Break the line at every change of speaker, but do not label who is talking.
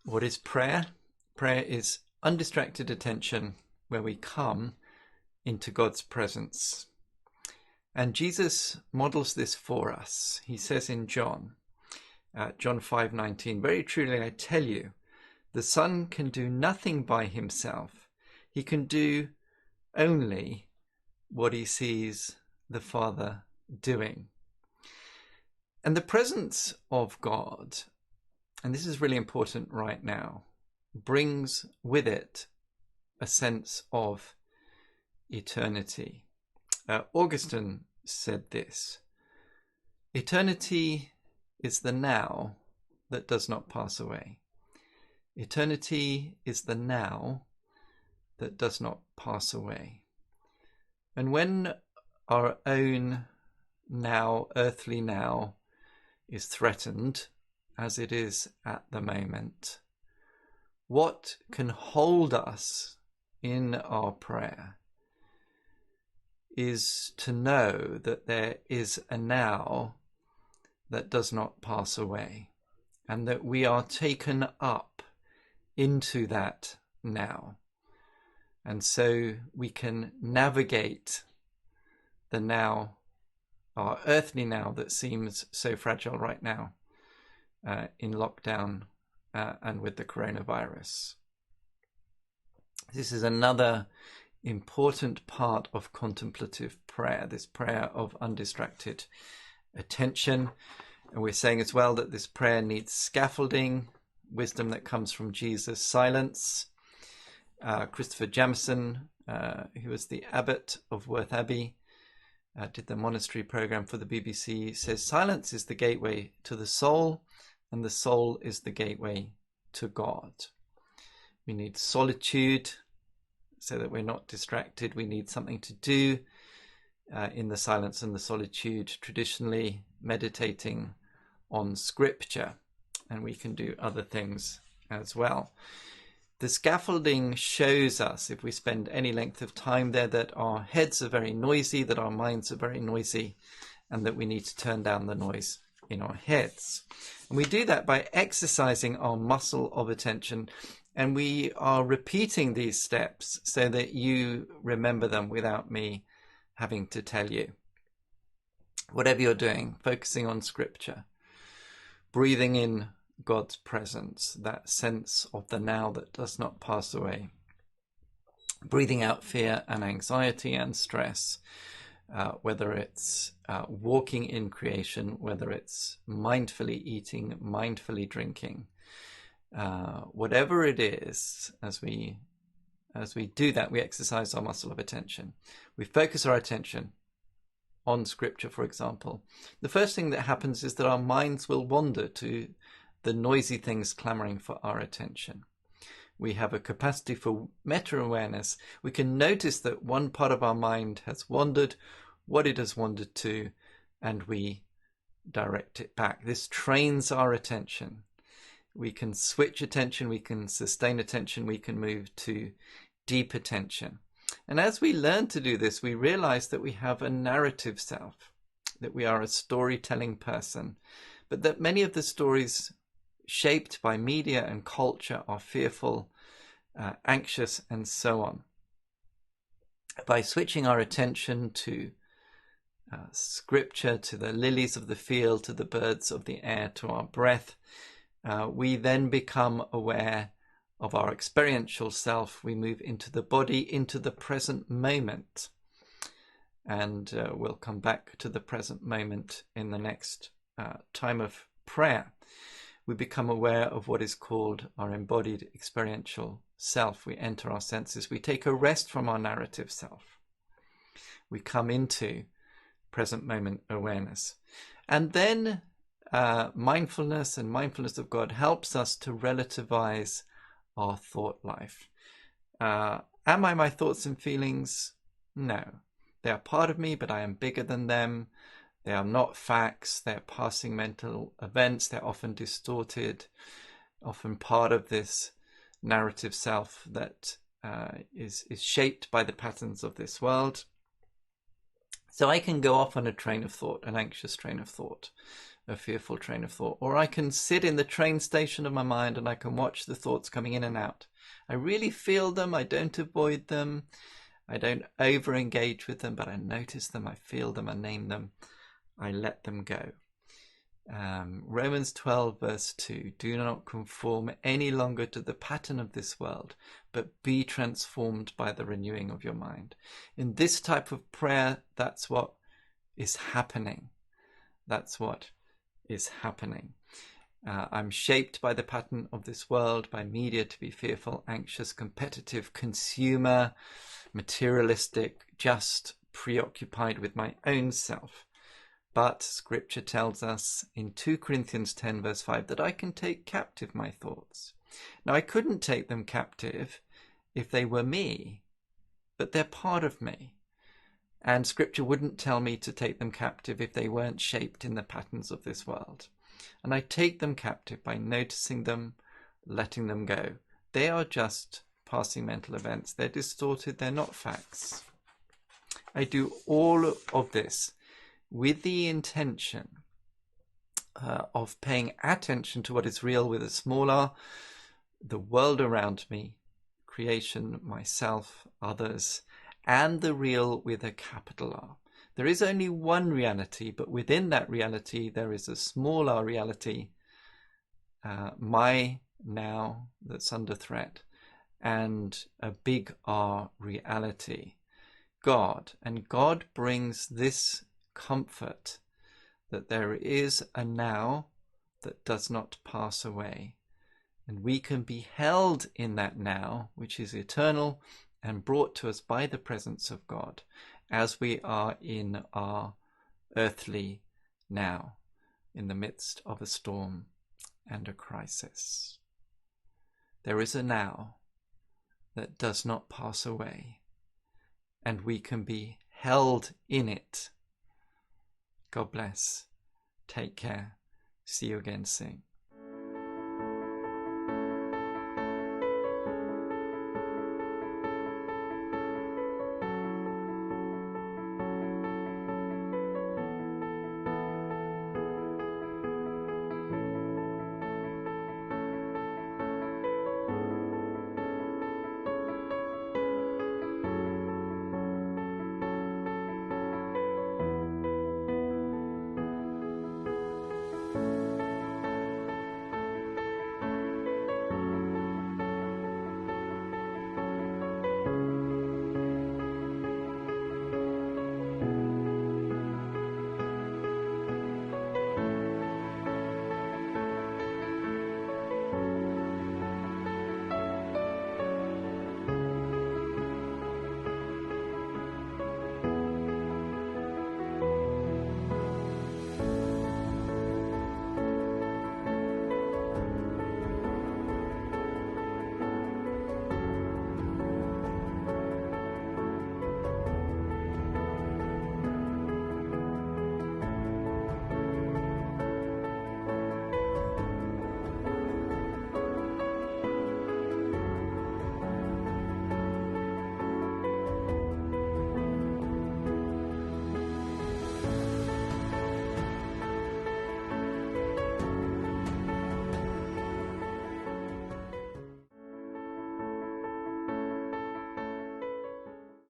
What is prayer? Prayer is undistracted attention where we come into God's presence. And Jesus models this for us. He says in John 5:19, "Very truly I tell you, the Son can do nothing by himself. He can do only what he sees the Father doing." And the presence of God, and this is really important right now, brings with it a sense of eternity. Augustine said this: "Eternity is the now that does not pass away. Eternity is the now that does not pass away." And when our own now, earthly now, is threatened, as it is at the moment, what can hold us in our prayer is to know that there is a now that does not pass away, and that we are taken up into that now. And so we can navigate the now, our earthly now that seems so fragile right now in lockdown and with the coronavirus. This is another important part of contemplative prayer, this prayer of undistracted attention. And we're saying as well that this prayer needs scaffolding, wisdom that comes from Jesus, silence. Christopher Jamison, who was the abbot of Worth Abbey, did the monastery program for the BBC, says silence is the gateway to the soul, and the soul is the gateway to God. We need solitude so that we're not distracted. We need something to do in the silence and the solitude, traditionally meditating on scripture, and we can do other things as well. The scaffolding shows us, if we spend any length of time there, that our heads are very noisy, that our minds are very noisy, and that we need to turn down the noise in our heads. And we do that by exercising our muscle of attention, and we are repeating these steps so that you remember them without me having to tell you. Whatever you're doing, focusing on scripture, breathing in God's presence, that sense of the now that does not pass away, breathing out fear and anxiety and stress, whether it's walking in creation, whether it's mindfully eating, mindfully drinking, whatever it is, as we do that, we exercise our muscle of attention. We focus our attention on scripture, for example. The first thing that happens is that our minds will wander to the noisy things clamoring for our attention. We have a capacity for meta-awareness. We can notice that one part of our mind has wandered, what it has wandered to, and we direct it back. This trains our attention. We can switch attention, we can sustain attention, we can move to deep attention. And as we learn to do this, we realize that we have a narrative self, that we are a storytelling person, but that many of the stories shaped by media and culture are fearful, anxious, and so on. By switching our attention to scripture, to the lilies of the field, to the birds of the air, to our breath, we then become aware of our experiential self. We move into the body, into the present moment. And we'll come back to the present moment in the next time of prayer. We become aware of what is called our embodied experiential self. We enter our senses. We take a rest from our narrative self. We come into present moment awareness. And then mindfulness and mindfulness of God helps us to relativize our thought life. Am I my thoughts and feelings? No. They are part of me, but I am bigger than them. They are not facts. They're passing mental events. They're often distorted, often part of this narrative self that is shaped by the patterns of this world. So I can go off on a train of thought, an anxious train of thought, a fearful train of thought, or I can sit in the train station of my mind and I can watch the thoughts coming in and out. I really feel them. I don't avoid them. I don't over engage with them, but I notice them. I feel them. I name them. I let them go. Romans 12 verse 2, do not conform any longer to the pattern of this world, but be transformed by the renewing of your mind. In this type of prayer, that's what is happening. That's what is happening. I'm shaped by the pattern of this world, by media to be fearful, anxious, competitive, consumer, materialistic, just preoccupied with my own self. But Scripture tells us in 2 Corinthians 10 verse 5 that I can take captive my thoughts. Now, I couldn't take them captive if they were me, but they're part of me. And Scripture wouldn't tell me to take them captive if they weren't shaped in the patterns of this world. And I take them captive by noticing them, letting them go. They are just passing mental events. They're distorted. They're not facts. I do all of this with the intention of paying attention to what is real with a small r, the world around me, creation, myself, others, and the real with a capital R. There is only one reality, but within that reality there is a small r reality, my now that's under threat, and a big R reality, God. And God brings this comfort that there is a now that does not pass away, and we can be held in that now, which is eternal and brought to us by the presence of God, as we are in our earthly now, in the midst of a storm and a crisis. There is a now that does not pass away, and we can be held in it. God bless. Take care. See you again soon.